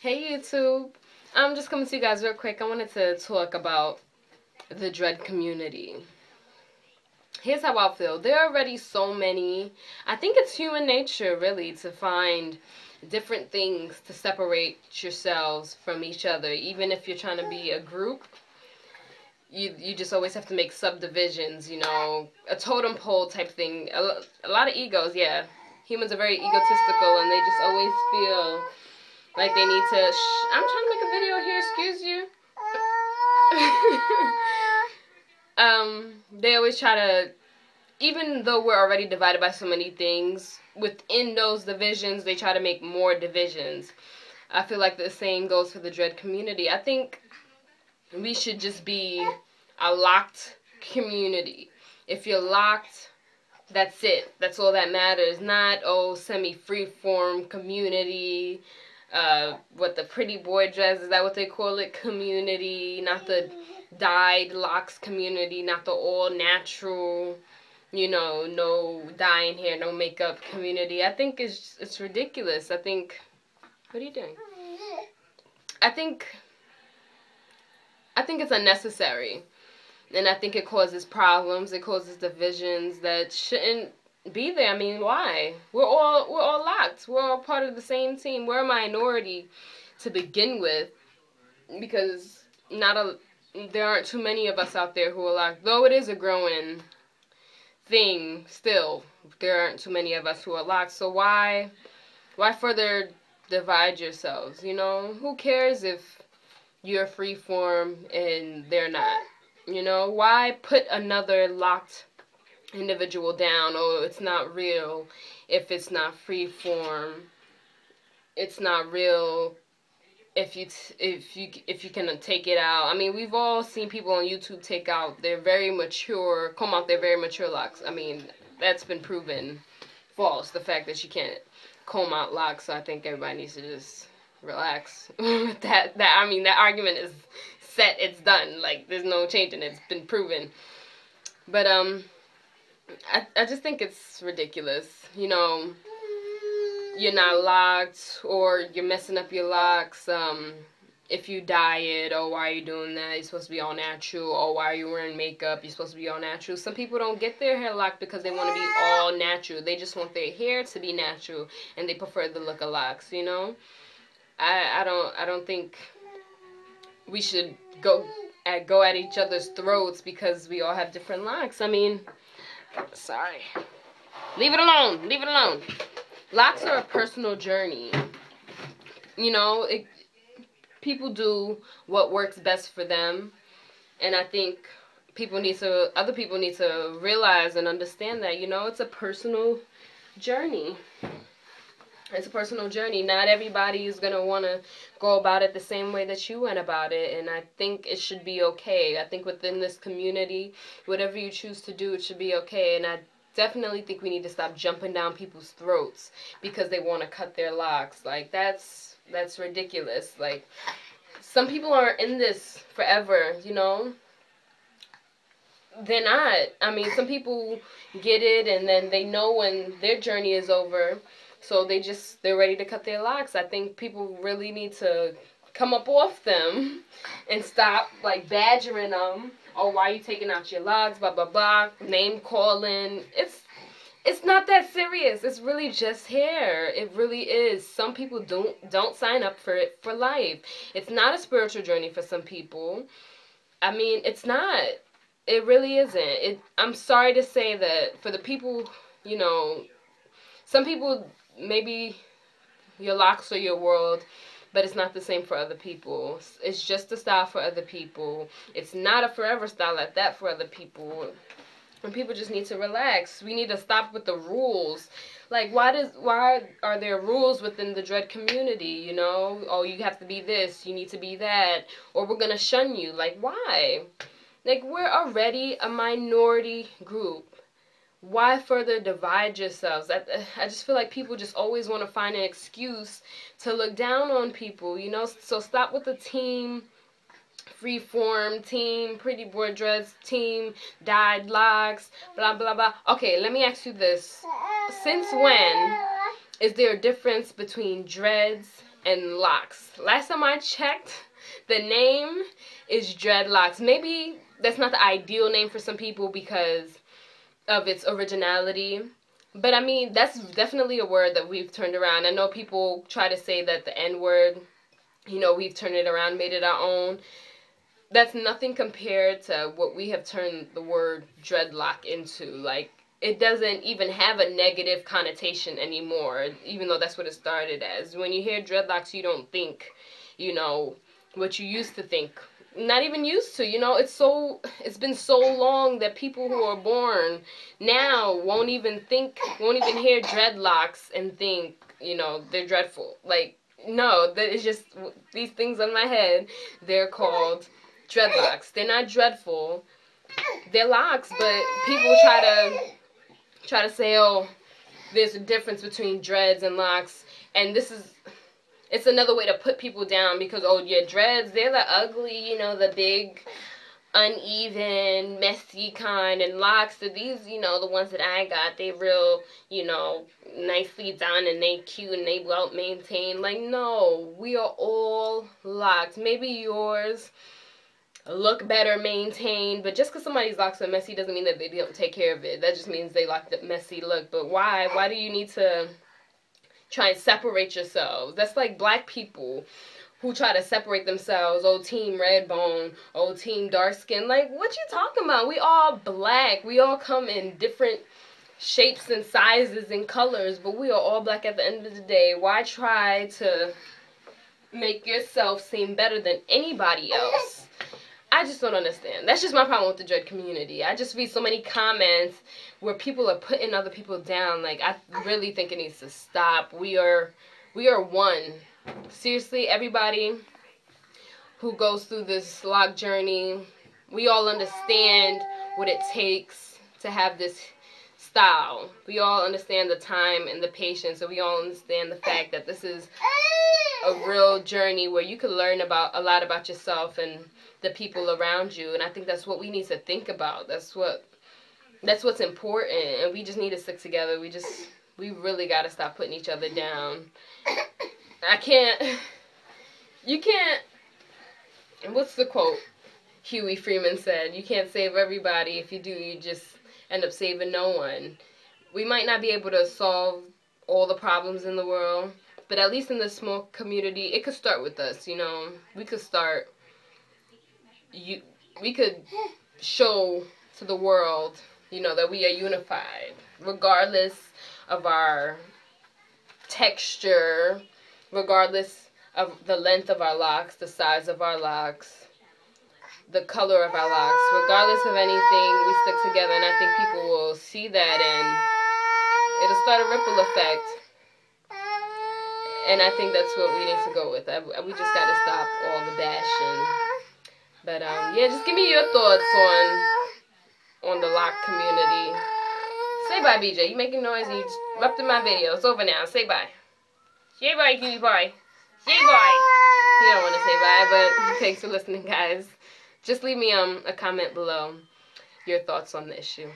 Hey YouTube, I'm just coming to you guys real quick. I wanted to talk about the dread community. Here's how I feel. There are already so many. I think it's human nature really to find different things to separate yourselves from each other. Even if you're trying to be a group, you just always have to make subdivisions, a totem pole type thing. A lot of egos, yeah. Humans are very egotistical and they just always feel like they need to. I'm trying to make a video here. Excuse you. They always try to, even though we're already divided by so many things, within those divisions, they try to make more divisions. I feel like the same goes for the dread community. I think we should just be a locked community. If you're locked, that's it. That's all that matters. Not, semi-free-form community. What the pretty boy dress, is that what they call it? Community, not the dyed locks community, not the all natural, no dyeing hair, no makeup community. I think it's ridiculous. What are you doing? I think it's unnecessary. And I think it causes problems, it causes divisions that shouldn't be there. I mean, why? We're all locked. We're all part of the same team. We're a minority to begin with, because there aren't too many of us out there who are locked. Though it is a growing thing, still there aren't too many of us who are locked. So why further divide yourselves? Who cares if you're freeform and they're not? Why put another locked individual down? Oh, it's not real if it's not free form. It's not real if you can take it out. I mean, we've all seen people on YouTube comb out their very mature locks. I mean, that's been proven false, the fact that you can't comb out locks. So I think everybody needs to just relax with that. I mean, that argument is set. It's done. Like, there's no changing it. It's been proven. But I just think it's ridiculous. You're not locked, or you're messing up your locks. If you dye it, why are you doing that? You're supposed to be all natural. Why are you wearing makeup? You're supposed to be all natural. Some people don't get their hair locked because they want to be all natural. They just want their hair to be natural, and they prefer the look of locks. I don't think we should go at each other's throats because we all have different locks. I mean, sorry. Leave it alone. Leave it alone. Locks are a personal journey. People do what works best for them, and I think other people need to realize and understand that, it's a personal journey. It's a personal journey. Not everybody is going to want to go about it the same way that you went about it, and I think it should be okay. I think within this community, whatever you choose to do, it should be okay, and I definitely think we need to stop jumping down people's throats because they want to cut their locks. Like, that's ridiculous. Like, some people are in this forever, They're not. I mean, some people get it, and then they know when their journey is over, so they're ready to cut their locks. I think people really need to come up off them and stop, like, badgering them. Why are you taking out your locks, blah, blah, blah, name calling. It's not that serious. It's really just hair. It really is. Some people don't sign up for it for life. It's not a spiritual journey for some people. I mean, it's not. It really isn't. I'm sorry to say that for the people, some people, maybe your locks are your world, but it's not the same for other people. It's just a style for other people. It's not a forever style like that for other people. And people just need to relax. We need to stop with the rules. Like, why are there rules within the dread community, you have to be this, you need to be that, or we're gonna shun you. Like, why? Like, we're already a minority group. Why further divide yourselves? I just feel like people just always want to find an excuse to look down on people, So stop with the team freeform, team pretty boy dress, team dyed locks, blah, blah, blah. Okay, let me ask you this. Since when is there a difference between dreads and locks. Last time I checked, the name is dreadlocks. Maybe that's not the ideal name for some people because of its originality. But I mean, that's definitely a word that we've turned around. I know people try to say that the N-word, we've turned it around, made it our own. That's nothing compared to what we have turned the word dreadlock into. Like, it doesn't even have a negative connotation anymore, even though that's what it started as. When you hear dreadlocks, you don't think, what you used to think. Not even used to, it's been so long that people who are born now won't even hear dreadlocks and think, they're dreadful. Like, no, it's just these things on my head, they're called dreadlocks. They're not dreadful. They're locks, but people try to say, oh, there's a difference between dreads and locks, and it's another way to put people down because, oh, yeah, dreads, they're the ugly, the big, uneven, messy kind, and locks, are these, the ones that I got, they real, nicely done, and they cute, and they well maintained. Like, no, we are all locks. Maybe yours look better maintained, but just because somebody's locks are messy doesn't mean that they don't take care of it. That just means they like the messy look. But why do you need to try and separate yourselves? That's like black people who try to separate themselves. Oh, team red bone, oh, team dark skin. Like, what you talking about? We all black. We all come in different shapes and sizes and colors, but we are all black at the end of the day. Why try to make yourself seem better than anybody else? I just don't understand. That's just my problem with the dread community. I just read so many comments where people are putting other people down. Like, I really think it needs to stop. We are one. Seriously, everybody who goes through this lock journey, we all understand what it takes to have this style. We all understand the time and the patience, and we all understand the fact that this is a real journey where you can learn about a lot about yourself and the people around you. And I think that's what we need to think about. That's what's important, and we just need to stick together. We really got to stop putting each other down. You can't, what's the quote Huey Freeman said? You can't save everybody. If you do, you just end up saving no one. We might not be able to solve all the problems in the world, but at least in this small community, it could start with us, We could start, we could show to the world, that we are unified, regardless of our texture, regardless of the length of our locks, the size of our locks, the color of our locks, regardless of anything, we stick together, and I think people will see that, and it'll start a ripple effect. And I think that's what we need to go with. We just got to stop all the bashing. But, yeah, just give me your thoughts on the lock community. Say bye, BJ. You making noise and you interrupted my video. It's over now. Say bye. Say bye, cutie boy. Say bye. You don't want to say bye, but thanks for listening, guys. Just leave me a comment below your thoughts on the issue.